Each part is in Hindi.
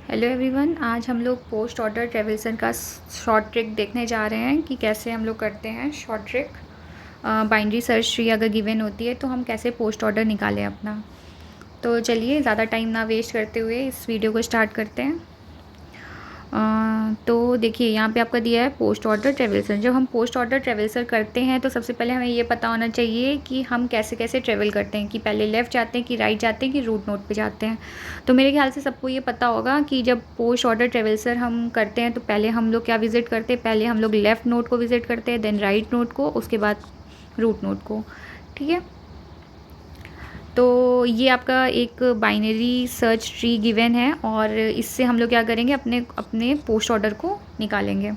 हेलो एवरीवन, आज हम लोग पोस्ट ऑर्डर ट्रेवल्सन का शॉर्ट ट्रिक देखने जा रहे हैं कि कैसे हम लोग करते हैं short trick. Binary search tree अगर गिवन होती है तो हम कैसे पोस्ट ऑर्डर निकालें अपना। तो चलिए ज़्यादा टाइम ना वेस्ट करते हुए इस वीडियो को स्टार्ट करते हैं। तो देखिए यहाँ पे आपका दिया है पोस्ट ऑर्डर ट्रेवल्सर। जब हम पोस्ट ऑर्डर ट्रेवल्सर करते हैं तो सबसे पहले हमें ये पता होना चाहिए कि हम कैसे कैसे ट्रेवल करते हैं, कि पहले लेफ़्ट जाते हैं कि राइट जाते हैं कि रूट नोट पे जाते हैं। तो मेरे ख्याल से सबको ये पता होगा कि जब पोस्ट ऑर्डर ट्रेवल्सर हम करते हैं तो पहले हम लोग क्या विज़िट करते हैं, पहले हम लोग लेफ़्ट नोट को विज़िट करते हैं, देन राइट नोट को, उसके बाद रूट नोट को। ठीक है, तो ये आपका एक बाइनरी सर्च ट्री गिवन है और इससे हम लोग क्या करेंगे, अपने अपने पोस्ट ऑर्डर को निकालेंगे।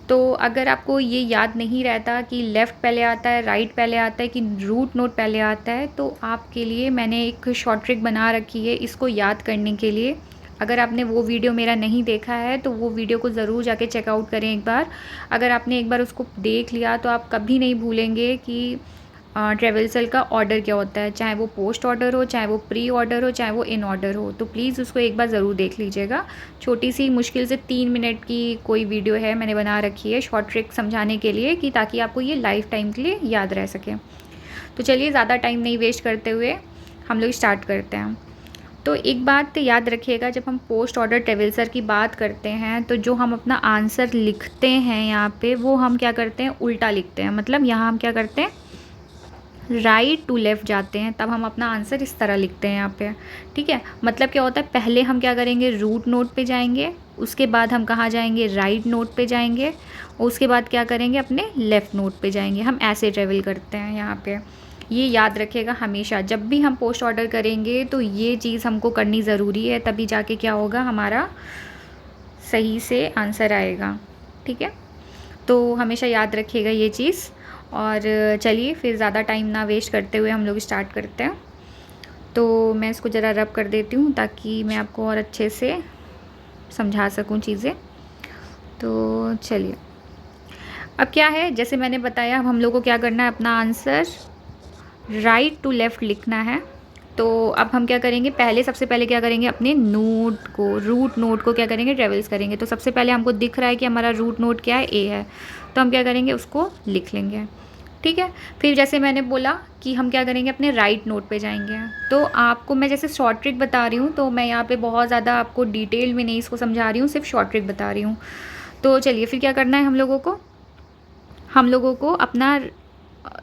तो अगर आपको ये याद नहीं रहता कि लेफ़्ट पहले आता है, राइट पहले आता है कि रूट नोट पहले आता है, तो आपके लिए मैंने एक शॉर्ट ट्रिक बना रखी है इसको याद करने के लिए। अगर आपने वो वीडियो मेरा नहीं देखा है तो वो वीडियो को ज़रूर जाके चेकआउट करें एक बार। अगर आपने एक बार उसको देख लिया तो आप कभी नहीं भूलेंगे कि ट्रेवल्सल का ऑर्डर क्या होता है, चाहे वो पोस्ट ऑर्डर हो, चाहे वो प्री ऑर्डर हो, चाहे वो इन ऑर्डर हो। तो प्लीज़ उसको एक बार ज़रूर देख लीजिएगा। छोटी सी मुश्किल से 3 मिनट की कोई वीडियो है, मैंने बना रखी है शॉर्ट ट्रिक समझाने के लिए, कि ताकि आपको ये लाइफ टाइम के लिए याद रह सके। तो चलिए ज़्यादा टाइम नहीं वेस्ट करते हुए हम लोग स्टार्ट करते हैं। तो एक बात याद रखिएगा, जब हम पोस्ट ऑर्डर ट्रेवल्सर की बात करते हैं तो जो हम अपना आंसर लिखते हैं यहाँ पे, वो हम क्या करते हैं, उल्टा लिखते हैं। मतलब यहाँ हम क्या करते हैं, राइट टू लेफ़्ट जाते हैं, तब हम अपना आंसर इस तरह लिखते हैं यहाँ पे। ठीक है, मतलब क्या होता है, पहले हम क्या करेंगे, रूट नोट पे जाएंगे, उसके बाद हम कहाँ जाएंगे, राइट नोट पे जाएंगे, और उसके बाद क्या करेंगे, अपने लेफ़्ट नोट पे जाएंगे। हम ऐसे ट्रेवल करते हैं यहाँ पे। ये याद रखिएगा हमेशा, जब भी हम पोस्ट ऑर्डर करेंगे तो ये चीज़ हमको करनी ज़रूरी है, तभी जाके क्या होगा, हमारा सही से आंसर आएगा। ठीक है, तो हमेशा याद रखिएगा ये चीज़। और चलिए फिर ज़्यादा टाइम ना वेस्ट करते हुए हम लोग स्टार्ट करते हैं। तो मैं इसको ज़रा रब कर देती हूँ ताकि मैं आपको और अच्छे से समझा सकूँ चीज़ें। तो चलिए, अब क्या है, जैसे मैंने बताया, अब हम लोग को क्या करना है, अपना आंसर राइट टू लेफ़्ट लिखना है। तो अब हम क्या करेंगे, पहले सबसे पहले क्या करेंगे, अपने नोट को, रूट नोट को क्या करेंगे, ट्रेवल्स करेंगे। तो सबसे पहले हमको दिख रहा है कि हमारा रूट नोट क्या है, ए है, तो हम क्या करेंगे, उसको लिख लेंगे। ठीक है, फिर जैसे मैंने बोला कि हम क्या करेंगे, अपने राइट नोट पे जाएंगे। तो आपको मैं जैसे शॉर्ट ट्रिक बता रही हूँ, तो मैं यहाँ पे बहुत ज़्यादा आपको डिटेल में नहीं इसको समझा रही हूँ, सिर्फ शॉर्ट ट्रिक बता रही हूँ। तो चलिए फिर क्या करना है, हम लोगों को अपना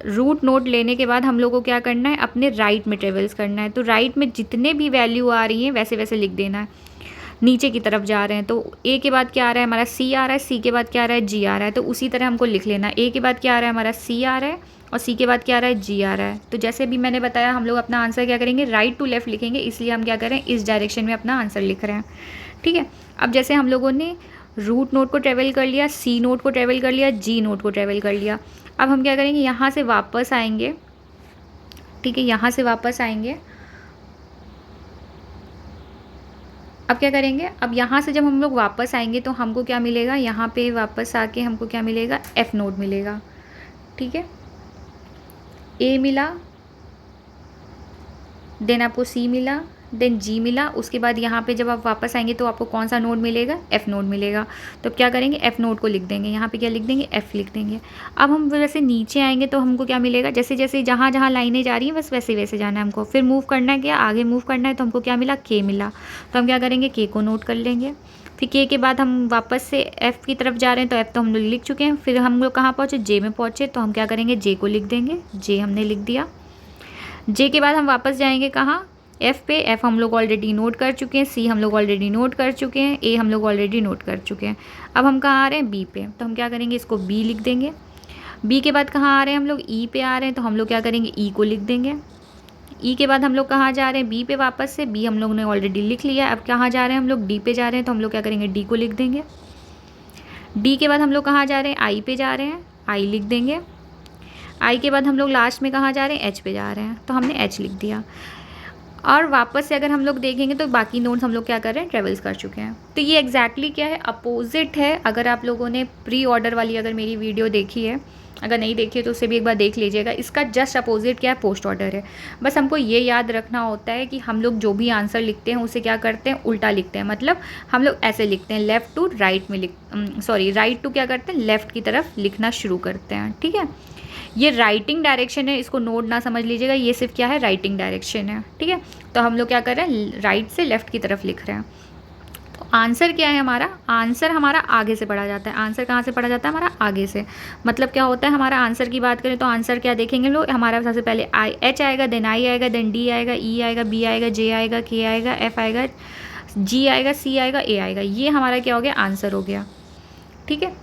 रूट नोट लेने के बाद हम लोग को क्या करना है, अपने राइट में ट्रेवल्स करना है। तो राइट में जितने भी वैल्यू आ रही हैं वैसे वैसे लिख देना है। नीचे की तरफ जा रहे हैं तो ए के बाद क्या आ रहा है, हमारा सी आ रहा है, सी के बाद क्या आ रहा है, जी आ रहा है, तो उसी तरह हमको लिख लेना। ए के बाद क्या आ रहा है, हमारा सी आ रहा है, और सी के बाद क्या आ रहा है, जी आ रहा है। तो जैसे भी मैंने बताया, हम लोग अपना आंसर क्या करेंगे, राइट टू लेफ़्ट लिखेंगे, इसलिए हम क्या करें, इस डायरेक्शन में अपना आंसर लिख रहे हैं। ठीक है, अब जैसे हम लोगों ने रूट नोट को ट्रेवल कर लिया, सी नोट को ट्रेवल कर लिया, जी नोट को ट्रेवल कर लिया, अब हम क्या करेंगे, यहाँ से वापस आएंगे। ठीक है, यहाँ से वापस आएंगे। अब क्या करेंगे, अब यहाँ से जब हम लोग वापस आएंगे तो हमको क्या मिलेगा, यहाँ पे वापस आके हमको क्या मिलेगा, एफ़ नोट मिलेगा। ठीक है, ए मिला, देन आपको सी मिला, देन जी मिला, उसके बाद यहाँ पे जब आप वापस आएंगे तो आपको कौन सा नोट मिलेगा, एफ़ नोट मिलेगा। तो अब क्या करेंगे, एफ़ नोट को लिख देंगे, यहाँ पे क्या लिख देंगे, एफ़ लिख देंगे। अब हम जैसे नीचे आएंगे तो हमको क्या मिलेगा, जैसे जैसे जहाँ जहाँ लाइनें जा रही हैं बस वैसे वैसे जाना है हमको। फिर मूव करना है, क्या आगे मूव करना है, तो हमको क्या मिला, के मिला। तो हम क्या करेंगे, के को नोट कर लेंगे। फिर के के बाद हम वापस से एफ़ की तरफ जा रहे हैं, तो एफ़ तो हम लोग लिख चुके हैं। फिर हम लोग कहाँ पहुँचे, जे में पहुँचे, तो हम क्या करेंगे, जे को लिख देंगे, जे हमने लिख दिया। जे के बाद हम वापस जाएंगे कहाँ, एफ़ पे, एफ़ हम लोग ऑलरेडी नोट कर चुके हैं, सी हम लोग ऑलरेडी नोट कर चुके हैं, ए हम लोग ऑलरेडी नोट कर चुके हैं। अब हम कहाँ आ रहे हैं, बी पे, तो हम क्या करेंगे, इसको बी लिख देंगे। बी के बाद कहाँ आ रहे हैं हम लोग, ई पे आ रहे हैं, तो हम लोग क्या करेंगे, ई को लिख देंगे। ई के बाद हम लोग कहाँ जा रहे हैं, बी पे वापस से, बी हम लोग ने ऑलरेडी लिख लिया। अब कहाँ जा रहे हैं हम लोग, डी पे जा रहे हैं, तो हम लोग क्या करेंगे, डी को लिख देंगे। डी के बाद हम लोग कहाँ जा रहे हैं, आई पे जा रहे हैं, आई लिख देंगे। आई के बाद हम लोग लास्ट में कहाँ जा रहे हैं, एच पे जा रहे हैं, तो हमने एच लिख दिया। और वापस से अगर हम लोग देखेंगे तो बाकी नोट्स हम लोग क्या कर रहे हैं, ट्रेवल्स कर चुके हैं। तो ये एग्जैक्टली क्या है, अपोजिट है। अगर आप लोगों ने प्री ऑर्डर वाली अगर मेरी वीडियो देखी है अगर नहीं देखिए तो उसे भी एक बार देख लीजिएगा। इसका जस्ट अपोजिट क्या है, पोस्ट ऑर्डर है। बस हमको ये याद रखना होता है कि हम लोग जो भी आंसर लिखते हैं उसे क्या करते हैं, उल्टा लिखते हैं। मतलब हम लोग ऐसे लिखते हैं, लेफ़्ट टू राइट में राइट टू क्या करते हैं, लेफ़्ट की तरफ लिखना शुरू करते हैं। ठीक है, ये राइटिंग डायरेक्शन है, इसको नोट ना समझ लीजिएगा, ये सिर्फ क्या है, राइटिंग डायरेक्शन है। ठीक है, तो हम लोग क्या कर रहे हैं, राइट से लेफ़्ट की तरफ लिख रहे हैं। तो आंसर क्या है हमारा, आंसर हमारा आगे से पढ़ा जाता है। आंसर कहाँ से पढ़ा जाता है, हमारा आगे से। मतलब क्या होता है, हमारा आंसर की बात करें तो आंसर क्या देखेंगे लोग, हमारा सबसे पहले एच आएगा, देन आई आएगा, देन डी आएगा, ई आएगा, बी आएगा, जे आएगा, के आएगा, एफ आएगा, जी आएगा, सी आएगा, ए आएगा। ये हमारा क्या हो गया, आंसर हो गया। ठीक है,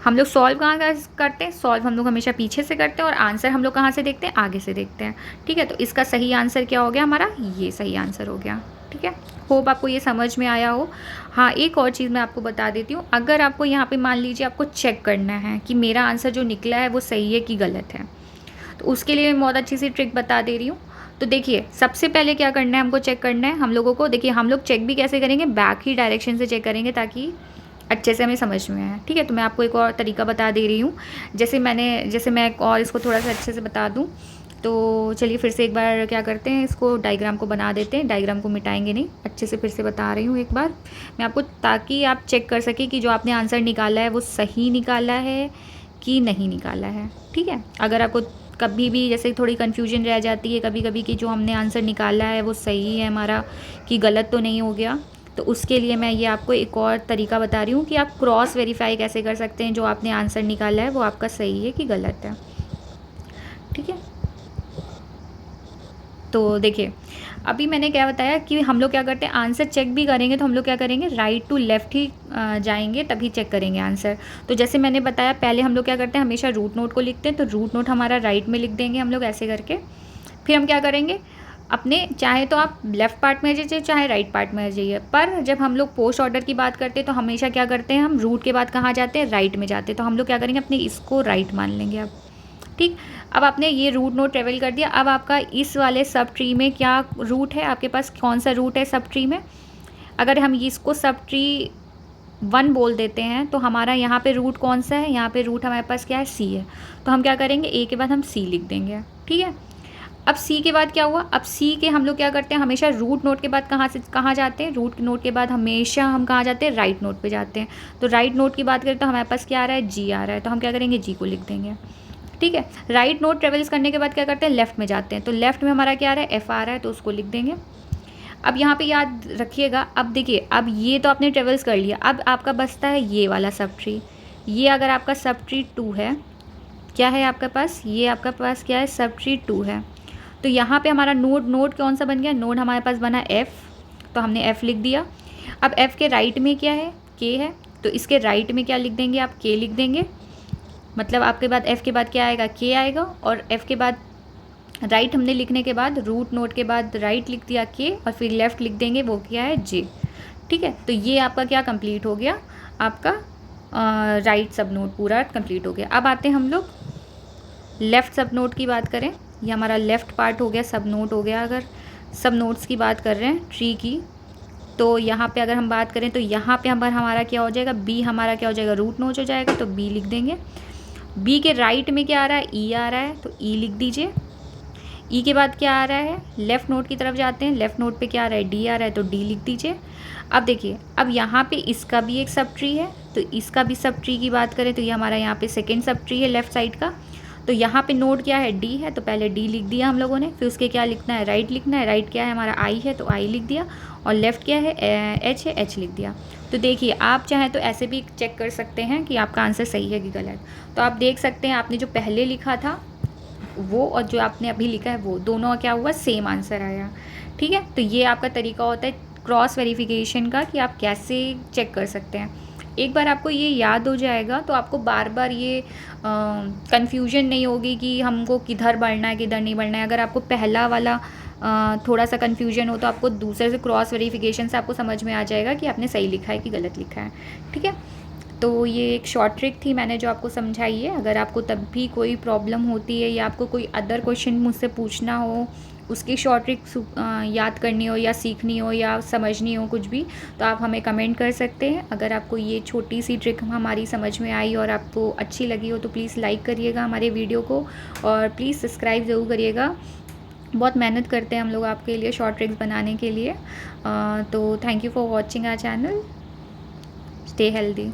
हम लोग सॉल्व कहाँ करते हैं, सॉल्व हम लोग हमेशा पीछे से करते हैं और आंसर हम लोग कहाँ से देखते हैं, आगे से देखते हैं। ठीक है, तो इसका सही आंसर क्या हो गया हमारा, ये सही आंसर हो गया। ठीक है, होप आपको ये समझ में आया हो। हाँ, एक और चीज़ मैं आपको बता देती हूँ, अगर आपको यहाँ पे मान लीजिए आपको चेक करना है कि मेरा आंसर जो निकला है वो सही है कि गलत है, तो उसके लिए मैं बहुत अच्छी सी ट्रिक बता दे रही हूँ। तो देखिए, सबसे पहले क्या करना है, हमको चेक करना है हम लोगों को। देखिए, हम लोग चेक भी कैसे करेंगे, बैक ही डायरेक्शन से चेक करेंगे ताकि अच्छे से हमें समझ में आए। ठीक है, तो मैं आपको एक और तरीका बता दे रही हूँ। जैसे मैं एक और इसको थोड़ा सा अच्छे से बता दूँ, तो चलिए फिर से एक बार क्या करते हैं, इसको डायग्राम को बना देते हैं। डायग्राम को मिटाएंगे नहीं, अच्छे से फिर से बता रही हूँ एक बार मैं आपको, ताकि आप चेक कर सकें कि जो आपने आंसर निकाला है वो सही निकाला है कि नहीं निकाला है। ठीक है, अगर आपको कभी भी जैसे थोड़ी कन्फ्यूजन रह जाती है कभी कभी कि जो हमने आंसर निकाला है वो सही है हमारा कि गलत तो नहीं हो गया, तो उसके लिए मैं ये आपको एक और तरीका बता रही हूँ कि आप क्रॉस वेरीफाई कैसे कर सकते हैं, जो आपने आंसर निकाला है वो आपका सही है कि गलत है। ठीक है, तो देखिए, अभी मैंने क्या बताया कि हम लोग क्या करते हैं, आंसर चेक भी करेंगे तो हम लोग क्या करेंगे, राइट टू लेफ़्ट ही जाएंगे तभी चेक करेंगे आंसर। तो जैसे मैंने बताया, पहले हम लोग क्या करते हैं, हमेशा रूट नोट को लिखते हैं, तो रूट नोट हमारा राइट में लिख देंगे हम लोग ऐसे करके। फिर हम क्या करेंगे, अपने चाहे तो आप लेफ़्ट पार्ट में जाइए चाहे राइट पार्ट में जाइए, पर जब हम लोग पोस्ट ऑर्डर की बात करते हैं तो हमेशा क्या करते हैं, हम रूट के बाद कहाँ जाते हैं, राइट में जाते हैं। तो हम लोग क्या करेंगे, अपने इसको राइट मान लेंगे अब। ठीक, अब आपने ये रूट नोट ट्रेवल कर दिया। अब आपका इस वाले सब ट्री में क्या रूट है, आपके पास कौन सा रूट है सब ट्री में। अगर हम इसको सब ट्री 1 बोल देते हैं तो हमारा यहाँ पे रूट कौन सा है, यहाँ पे रूट हमारे पास क्या है, सी है। तो हम क्या करेंगे, ए के बाद हम सी लिख देंगे। ठीक है, अब सी के बाद क्या हुआ, अब सी के हम लोग क्या करते हैं, हमेशा रूट नोट के बाद कहाँ से कहाँ जाते हैं, रूट नोट के बाद हमेशा हम कहाँ जाते हैं, राइट नोट पे जाते हैं। तो राइट नोट की बात करें तो हमारे पास क्या आ रहा है, जी आ रहा है, तो हम क्या करेंगे, जी को लिख देंगे। ठीक है, राइट नोट ट्रेवल्स करने के बाद क्या करते हैं, लेफ़्ट में जाते हैं। तो लेफ़्ट में हमारा क्या आ रहा है, एफ आ रहा है, तो उसको लिख देंगे। अब यहाँ पे याद रखिएगा, अब देखिए, अब ये तो आपने ट्रेवल्स कर लिया, अब आपका बचता है ये वाला सब ट्री। ये अगर आपका सब ट्री 2 है, क्या है आपके पास, ये आपका पास क्या है, सब ट्री 2 है। तो यहाँ पे हमारा नोड कौन सा बन गया, नोड हमारे पास बना एफ़, तो हमने एफ़ लिख दिया। अब एफ़ के राइट में क्या है, के है, तो इसके राइट में क्या लिख देंगे, आप के लिख देंगे। मतलब आपके बाद एफ़ के बाद क्या आएगा, के आएगा, और एफ़ के बाद राइट हमने लिखने के बाद रूट नोट के बाद राइट लिख दिया के, और फिर लेफ़्ट लिख देंगे, वो क्या है, जे। ठीक है, तो ये आपका क्या कंप्लीट हो गया, आपका राइट सब नोट पूरा कंप्लीट हो गया। अब आते हैं हम लोग लेफ़्ट सब नोट की बात करें, ये हमारा लेफ़्ट पार्ट हो गया, सब नोट हो गया। अगर सब नोट्स की बात कर रहे हैं ट्री की, तो यहाँ पे अगर हम बात करें तो यहाँ पे हमारा क्या हो जाएगा, बी हमारा क्या हो जाएगा, रूट नोट हो जाएगा, तो बी लिख देंगे। बी के राइट में क्या आ रहा है, ई आ रहा है, तो ई लिख दीजिए। ई के बाद क्या आ रहा है, लेफ़्ट नोट की तरफ जाते हैं, लेफ़्ट नोट पे क्या आ रहा है, डी आ रहा है, तो डी लिख दीजिए। अब देखिए, अब यहाँ पे इसका भी एक सब ट्री है, तो इसका भी सब ट्री की बात करें तो ये हमारा यहाँ पे सेकेंड सब ट्री है लेफ़्ट साइड का। तो यहाँ पे नोड क्या है, डी है, तो पहले डी लिख दिया हम लोगों ने। फिर उसके क्या लिखना है, राइट लिखना है। राइट क्या है हमारा, आई है, तो आई लिख दिया। और लेफ़्ट क्या है, एच है, एच लिख दिया। तो देखिए, आप चाहें तो ऐसे भी चेक कर सकते हैं कि आपका आंसर सही है कि गलत। तो आप देख सकते हैं, आपने जो पहले लिखा था वो और जो आपने अभी लिखा है वो दोनों क्या हुआ, सेम आंसर आया। ठीक है, तो ये आपका तरीका होता है क्रॉस वेरिफिकेशन का, कि आप कैसे चेक कर सकते हैं। एक बार आपको ये याद हो जाएगा तो आपको बार बार ये कन्फ्यूजन नहीं होगी कि हमको किधर बढ़ना है किधर नहीं बढ़ना है। अगर आपको पहला वाला थोड़ा सा कन्फ्यूजन हो तो आपको दूसरे से क्रॉस वेरिफिकेशन से आपको समझ में आ जाएगा कि आपने सही लिखा है कि गलत लिखा है। ठीक है, तो ये एक शॉर्ट ट्रिक थी मैंने जो आपको समझाई है। अगर आपको तब भी कोई प्रॉब्लम होती है या आपको कोई अदर क्वेश्चन मुझसे पूछना हो, उसकी शॉर्ट ट्रिक याद करनी हो या सीखनी हो या समझनी हो कुछ भी, तो आप हमें कमेंट कर सकते हैं। अगर आपको ये छोटी सी ट्रिक हमारी समझ में आई और आपको अच्छी लगी हो तो प्लीज़ लाइक करिएगा हमारे वीडियो को, और प्लीज़ सब्सक्राइब ज़रूर करिएगा। बहुत मेहनत करते हैं हम लोग आपके लिए शॉर्ट ट्रिक्स बनाने के लिए। तो thank you for watching our channel. Stay healthy.